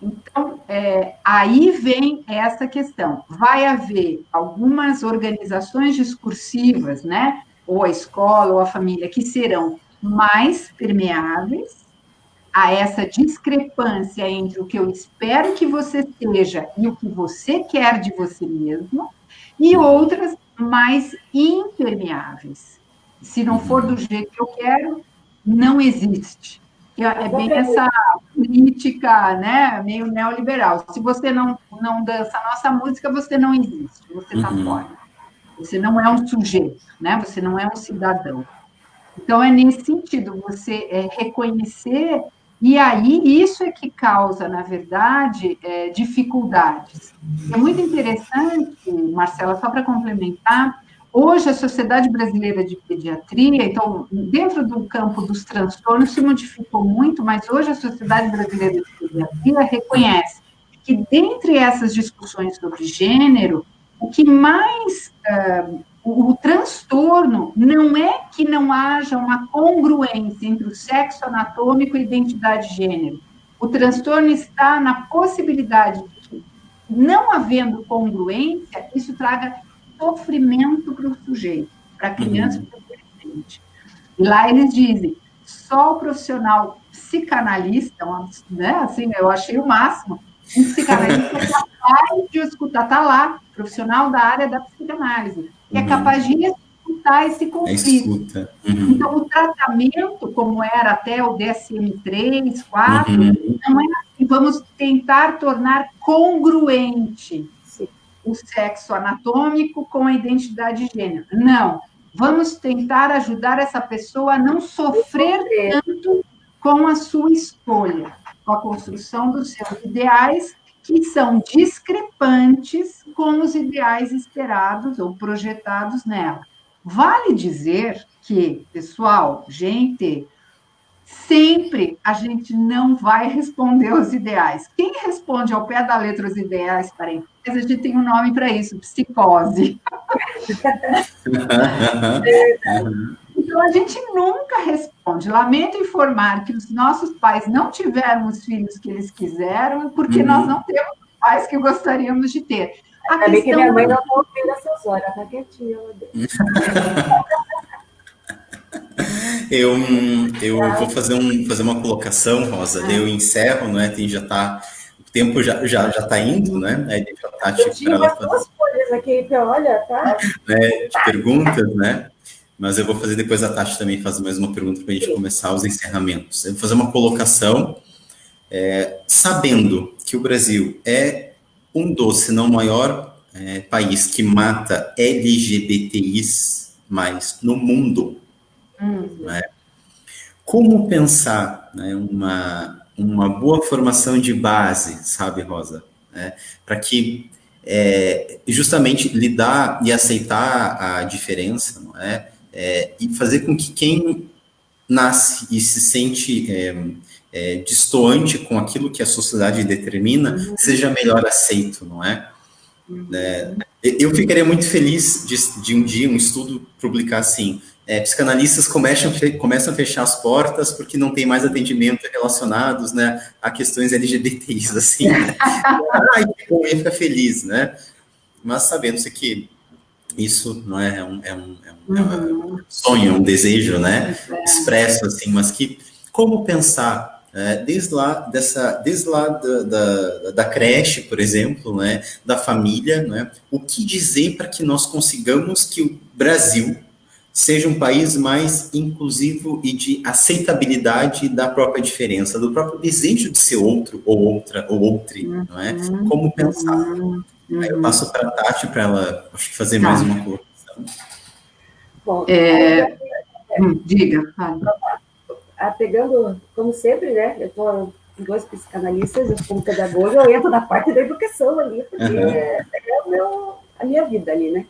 Então, aí vem essa questão. Vai haver algumas organizações discursivas, né? Ou a escola, ou a família, que serão mais permeáveis a essa discrepância entre o que eu espero que você seja e o que você quer de você mesmo, e outras mais impermeáveis. Se não for do jeito que eu quero, não existe. É bem essa política, né, meio neoliberal. Se você não dança a nossa música, você não existe, você está fora. Você não é um sujeito, né? Você não é um cidadão. Então, é nesse sentido, você reconhecer, e aí isso é que causa, na verdade, dificuldades. É muito interessante, Marcela, só para complementar, hoje a Sociedade Brasileira de Pediatria, então, dentro do campo dos transtornos se modificou muito, mas hoje a Sociedade Brasileira de Pediatria reconhece que, dentre essas discussões sobre gênero, o que mais... o transtorno não é que não haja uma congruência entre o sexo anatômico e a identidade de gênero. O transtorno está na possibilidade de que, não havendo congruência, isso traga sofrimento para o sujeito, para a criança e para o adolescente. E lá eles dizem, só o profissional psicanalista, né, assim, eu achei o máximo, um psicanalista é capaz de escutar, está lá, profissional da área da psicanálise, que é capaz de escutar esse conflito. Então, o tratamento, como era até o DSM-3, 4, não é assim, vamos tentar tornar congruente o sexo anatômico com a identidade de gênero. Não, vamos tentar ajudar essa pessoa a não sofrer tanto com a sua escolha, com a construção dos seus ideais, que são discrepantes com os ideais esperados ou projetados nela. Vale dizer que, pessoal, gente, sempre a gente não vai responder aos ideais. Quem responde ao pé da letra os ideais parentais, a gente tem um nome para isso, psicose. Então, a gente nunca responde. Lamento informar que os nossos pais não tiveram os filhos que eles quiseram, porque nós não temos os pais que gostaríamos de ter. Ainda bem que minha mãe não está ouvindo essas horas, está quietinha. Eu vou fazer uma colocação, Rosa, daí eu encerro, né? O tempo já está indo, né? Aí deixa a Tati para ela fazer. Duas folhas aqui, que olha, tá? De perguntas, né? Mas eu vou fazer depois a Tati também fazer mais uma pergunta para a gente começar os encerramentos. Eu vou fazer uma colocação, sabendo que o Brasil é um dos, se não o maior país que mata LGBTIs mais no mundo. Né? Como pensar, né, uma boa formação de base, sabe, Rosa? Para que justamente lidar e aceitar a diferença, não é? E fazer com que quem nasce e se sente distoante com aquilo que a sociedade determina, seja melhor aceito, não é? Eu ficaria muito feliz de um dia um estudo publicar assim, psicanalistas começam a fechar as portas porque não tem mais atendimento relacionados, né, a questões LGBTs, assim, né? Ai, que bom, ia ficar feliz, né? Mas sabendo-se que isso não é um sonho, um desejo, né, expresso, assim, mas que como pensar desde lá da creche, por exemplo, né, da família, né, o que dizer para que nós consigamos que o Brasil seja um país mais inclusivo e de aceitabilidade da própria diferença, do próprio desejo de ser outro, ou outra, ou outro, não é? Como pensar? Aí eu passo para a Tati para ela, acho que fazer mais uma colocação. Bom, diga, fala. Pegando, como sempre, né? Eu estou com 2 psicanalistas, eu como pedagoga, eu entro na parte da educação ali, porque é a minha vida ali, né?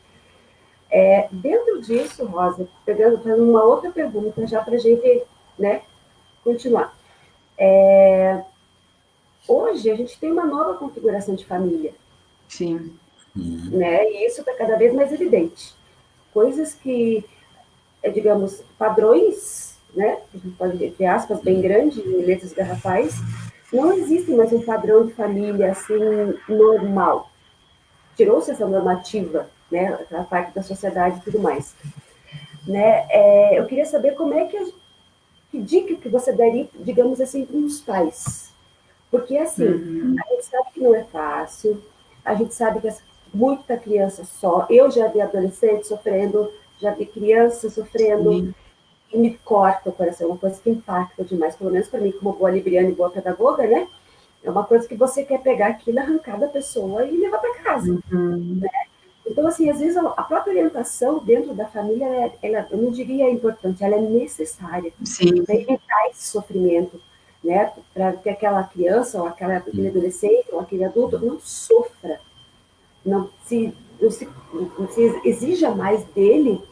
Dentro disso, Rosa, pegando uma outra pergunta, já para a gente, né, continuar. Hoje, a gente tem uma nova configuração de família. Sim. Né? E isso está cada vez mais evidente. Coisas que, digamos, padrões, né? A gente pode, entre aspas, bem grande, em letras garrafais, não existe mais um padrão de família, assim, normal. Tirou-se essa normativa, né? A parte da sociedade e tudo mais. Né? Eu queria saber como é que dica que você daria, digamos assim, para os pais. Porque, assim, a gente sabe que não é fácil, a gente sabe que muita criança eu já vi adolescentes sofrendo, já vi crianças sofrendo, e me corta o coração, uma coisa que impacta demais, pelo menos para mim, como boa libriana e boa pedagoga, né? É uma coisa que você quer pegar aquilo, arrancar da pessoa e levar para casa. Né? Então, assim, às vezes a própria orientação dentro da família, eu não diria importante, ela é necessária para evitar esse sofrimento, né? Para que aquela criança, ou aquele adolescente, ou aquele adulto não sofra, não se exija mais dele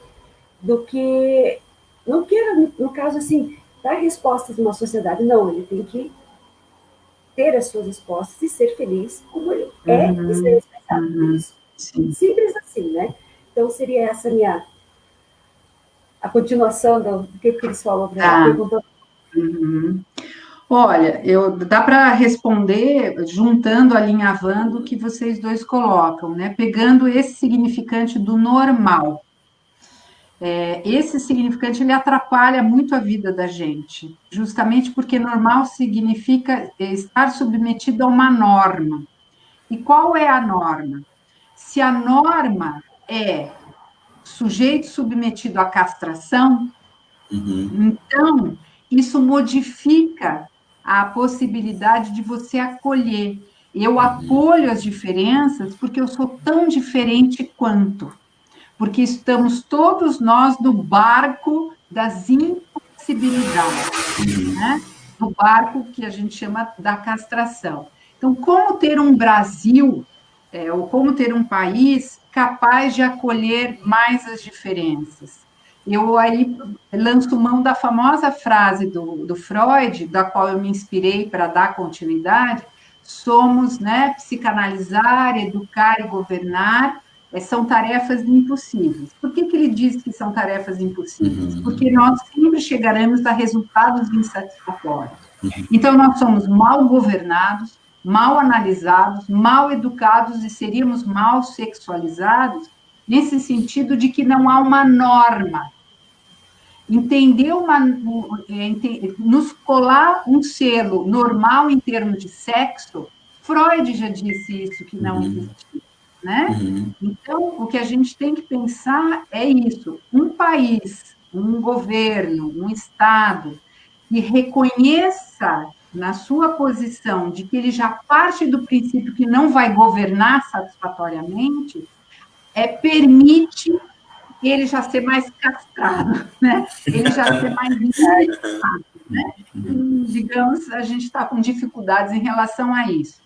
do que não queira, no caso assim, dar respostas numa sociedade. Não, ele tem que ter as suas respostas e ser feliz como ele e ser respeitado por isso. Simples assim, né? Então, seria essa a continuação do que eles falam para perguntar. Olha, dá para responder juntando, alinhavando o que vocês dois colocam, né? Pegando esse significante do normal. Esse significante, ele atrapalha muito a vida da gente, justamente porque normal significa estar submetido a uma norma. E qual é a norma? Se a norma é sujeito submetido à castração, então isso modifica a possibilidade de você acolher. Eu acolho as diferenças porque eu sou tão diferente quanto. Porque estamos todos nós no barco das impossibilidades, né? No barco que a gente chama da castração. Então, como ter um Brasil, ou como ter um país capaz de acolher mais as diferenças? Eu aí lanço mão da famosa frase do Freud, da qual eu me inspirei para dar continuidade: somos, né, psicanalizar, educar e governar, são tarefas impossíveis. Por que ele diz que são tarefas impossíveis? Porque nós sempre chegaremos a resultados insatisfatórios. Então, nós somos mal governados, mal analisados, mal educados e seríamos mal sexualizados, nesse sentido de que não há uma norma. Nos colar um selo normal em termos de sexo, Freud já disse isso, que não existe. Né? Então, o que a gente tem que pensar é isso: um país, um governo, um Estado que reconheça na sua posição de que ele já parte do princípio que não vai governar satisfatoriamente, permite ele já ser mais castrado, né? Ele já ser mais limitado, né? digamos, a gente está com dificuldades em relação a isso.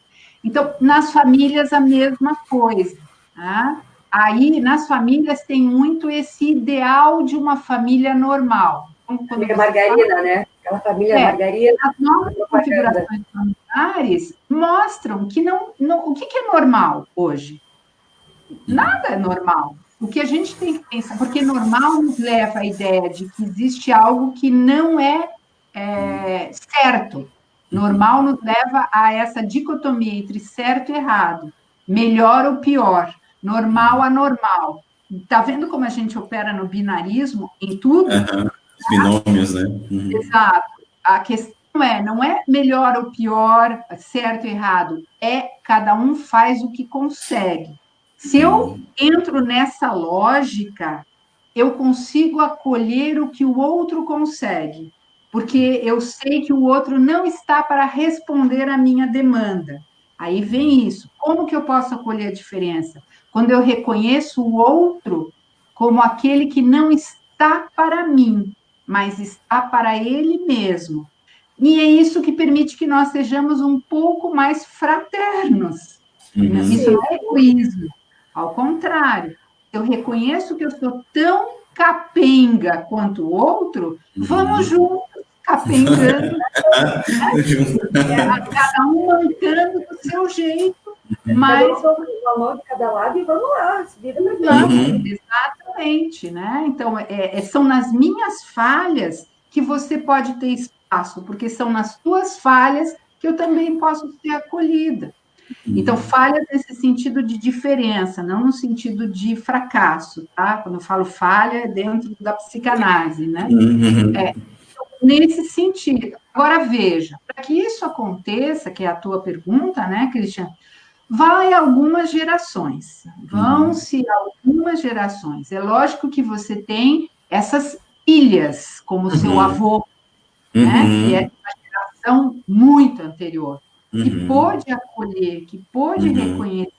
Então, nas famílias, a mesma coisa. Tá? Aí, nas famílias, tem muito esse ideal de uma família normal. Então, família margarina, né? Aquela família margarina. As novas configurações familiares mostram que o que é normal hoje? Nada é normal. O que a gente tem que pensar, porque normal nos leva à ideia de que existe algo que não é certo. Normal nos leva a essa dicotomia entre certo e errado, melhor ou pior, normal anormal. Está vendo como a gente opera no binarismo em tudo? Os binômios, né? Exato. A questão não é melhor ou pior, certo ou errado, cada um faz o que consegue. Se eu entro nessa lógica, eu consigo acolher o que o outro consegue, porque eu sei que o outro não está para responder à minha demanda. Aí vem isso. Como que eu posso acolher a diferença? Quando eu reconheço o outro como aquele que não está para mim, mas está para ele mesmo. E é isso que permite que nós sejamos um pouco mais fraternos. Isso não é egoísmo. Ao contrário, eu reconheço que eu sou tão capenga quanto o outro, vamos juntos, capengando, cada um mancando do seu jeito, mas... o amor de cada lado e vamos lá, vida na vida. Exatamente, né? Então, são nas minhas falhas que você pode ter espaço, porque são nas tuas falhas que eu também posso ser acolhida. Então, falha nesse sentido de diferença, não no sentido de fracasso, tá? Quando eu falo falha, é dentro da psicanálise, né? Nesse sentido. Agora, veja, para que isso aconteça, que é a tua pergunta, né, Cristian, vai algumas gerações, vão-se algumas gerações. É lógico que você tem essas ilhas, como seu avô, né, que é uma geração muito anterior, que pôde acolher, que pôde reconhecer,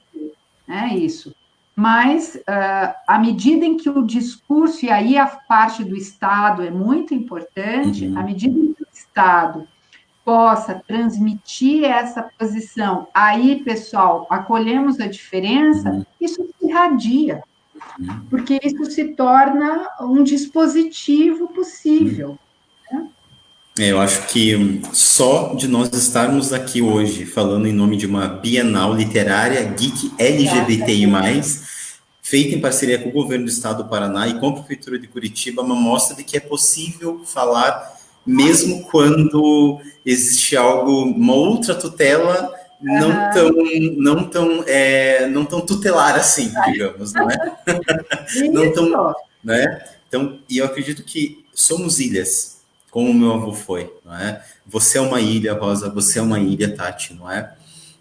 né, isso. Mas, à medida em que o discurso, e aí a parte do Estado é muito importante, à medida em que o Estado possa transmitir essa posição, aí, pessoal, acolhemos a diferença, isso se irradia, porque isso se torna um dispositivo possível. Eu acho que só de nós estarmos aqui hoje falando em nome de uma Bienal Literária Geek LGBTI+, feita em parceria com o Governo do Estado do Paraná e com a Prefeitura de Curitiba, uma mostra de que é possível falar mesmo quando existe uma outra tutela não tão tutelar assim, digamos, não é? Não tão, né? Então, e eu acredito que somos ilhas, como o meu avô foi, não é? Você é uma ilha, Rosa, você é uma ilha, Tati, não é?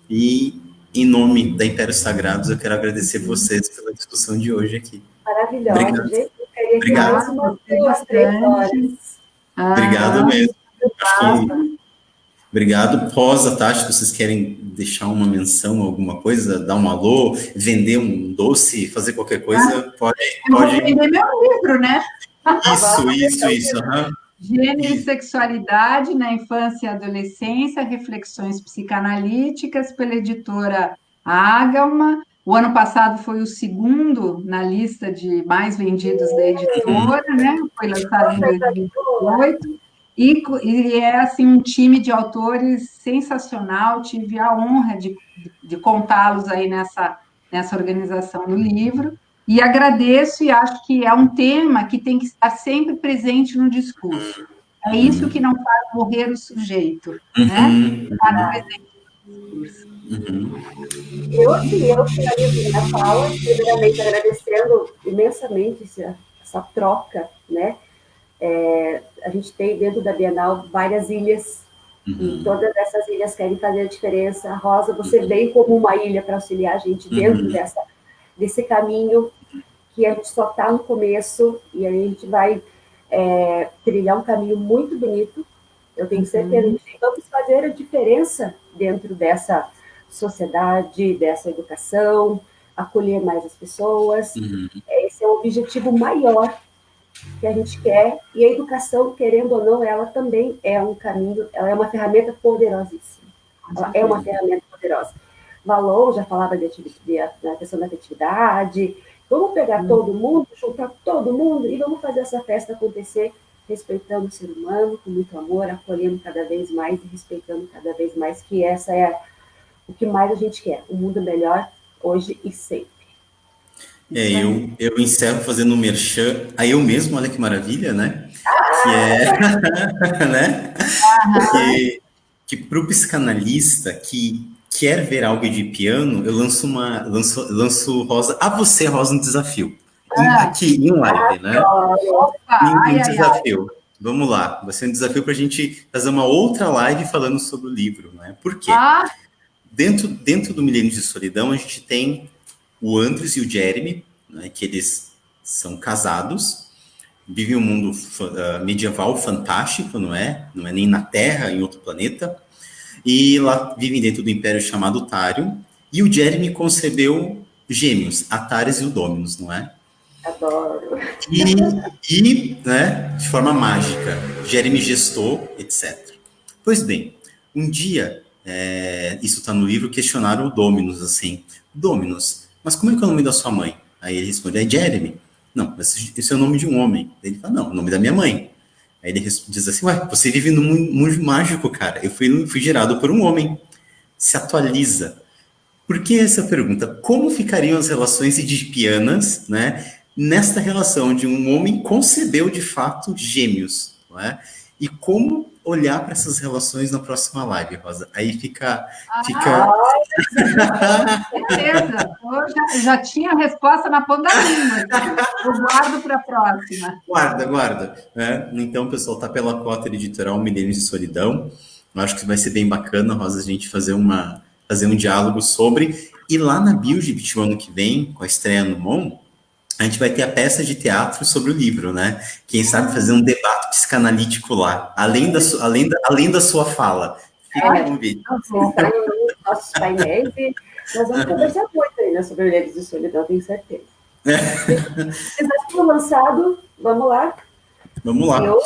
E em nome da Impérios Sagrados, eu quero agradecer vocês pela discussão de hoje aqui. Maravilhosa, obrigado. Gente. Eu queria obrigado. Mais umas 2, 3 horas. Obrigado mesmo. Obrigado. Rosa, Tati, vocês querem deixar uma menção, alguma coisa, dar um alô, vender um doce, fazer qualquer coisa? Pode. Eu vou vender meu livro, né? Isso. Gênero e Sexualidade na Infância e Adolescência, Reflexões Psicanalíticas, pela editora Ágalma. O ano passado foi o segundo na lista de mais vendidos da editora, né? Foi lançado em 2018. E é assim, um time de autores sensacional. Tive a honra de contá-los aí nessa organização do livro. E agradeço e acho que é um tema que tem que estar sempre presente no discurso. É isso que não faz morrer o sujeito, né? Estar presente no discurso. Eu finalizo minha fala, primeiramente agradecendo imensamente essa troca, né? A gente tem dentro da Bienal várias ilhas, e todas essas ilhas querem fazer a diferença. Rosa, você vem como uma ilha para auxiliar a gente dentro desse caminho que a gente só está no começo, e a gente vai trilhar um caminho muito bonito. Eu tenho certeza de que vamos fazer a diferença dentro dessa sociedade, dessa educação, acolher mais as pessoas. Esse é o objetivo maior que a gente quer, e a educação, querendo ou não, ela também é um caminho, ela é uma ferramenta poderosíssima. Ela é uma ferramenta poderosa. Valon já falava da questão da criatividade. Vamos pegar todo mundo, juntar todo mundo e vamos fazer essa festa acontecer respeitando o ser humano, com muito amor, acolhendo cada vez mais e respeitando cada vez mais, que essa é o que mais a gente quer, um mundo melhor hoje e sempre. Eu encerro fazendo um merchan a eu mesmo, olha que maravilha, né? Que é, né? Que para o psicanalista que quer ver algo de piano, eu lanço Rosa, a você, Rosa, um desafio. Aqui, em live, né? Um desafio. Vamos lá, vai ser um desafio para a gente fazer uma outra live falando sobre o livro, né? Por quê? Dentro do Milênio de Solidão, a gente tem o Andres e o Jeremy, né, que eles são casados, vivem um mundo medieval fantástico, não é? Não é nem na Terra, em outro planeta. E lá vivem dentro do império chamado Tharion. E o Jeremy concebeu gêmeos, a Tares e o Dominus, não é? Adoro. E né, de forma mágica, Jeremy gestou, etc. Pois bem, um dia, isso está no livro, questionaram o Dominus, assim, Dominus, mas como é que é o nome da sua mãe? Aí ele responde, é Jeremy. Não, esse é o nome de um homem. Ele fala, não, o nome da minha mãe. Aí ele diz assim, ué, você vive num mundo mágico, cara. Eu fui gerado por um homem. Se atualiza. Por que essa pergunta? Como ficariam as relações edipianas, né, nesta relação onde um homem concebeu, de fato, gêmeos, não é? E como olhar para essas relações na próxima live, Rosa? Aí fica... Certeza. Eu já tinha a resposta na ponta da língua. Eu guardo para a próxima. Guarda. Né? Então, pessoal, tá pela cota editorial Milênios de Solidão. Eu acho que vai ser bem bacana, Rosa, a gente fazer um diálogo sobre... E lá na Build, o ano que vem, com a estreia no MON, a gente vai ter a peça de teatro sobre o livro, né? Quem sabe fazer um debate psicanalítico lá, além da sua fala. Fica um convite. Está em nossos painéis e nós vamos conversar muito ainda sobre Milênios de Solidão, tenho certeza. Se já for lançado, vamos lá. Vamos lá. Eu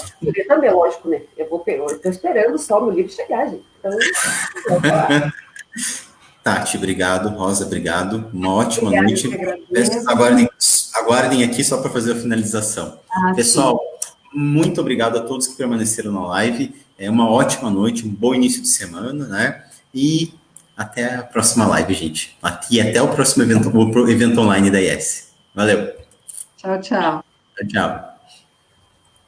também, lógico, né? Eu estou esperando só o livro chegar, gente. Então, Tati, obrigado. Rosa, obrigado. Uma ótima noite. Aguardem aqui só para fazer a finalização. Pessoal, muito obrigado a todos que permaneceram na live. É uma ótima noite, um bom início de semana, né? E até a próxima live, gente. E até o próximo evento online da IES. Valeu. Tchau, tchau. Tchau.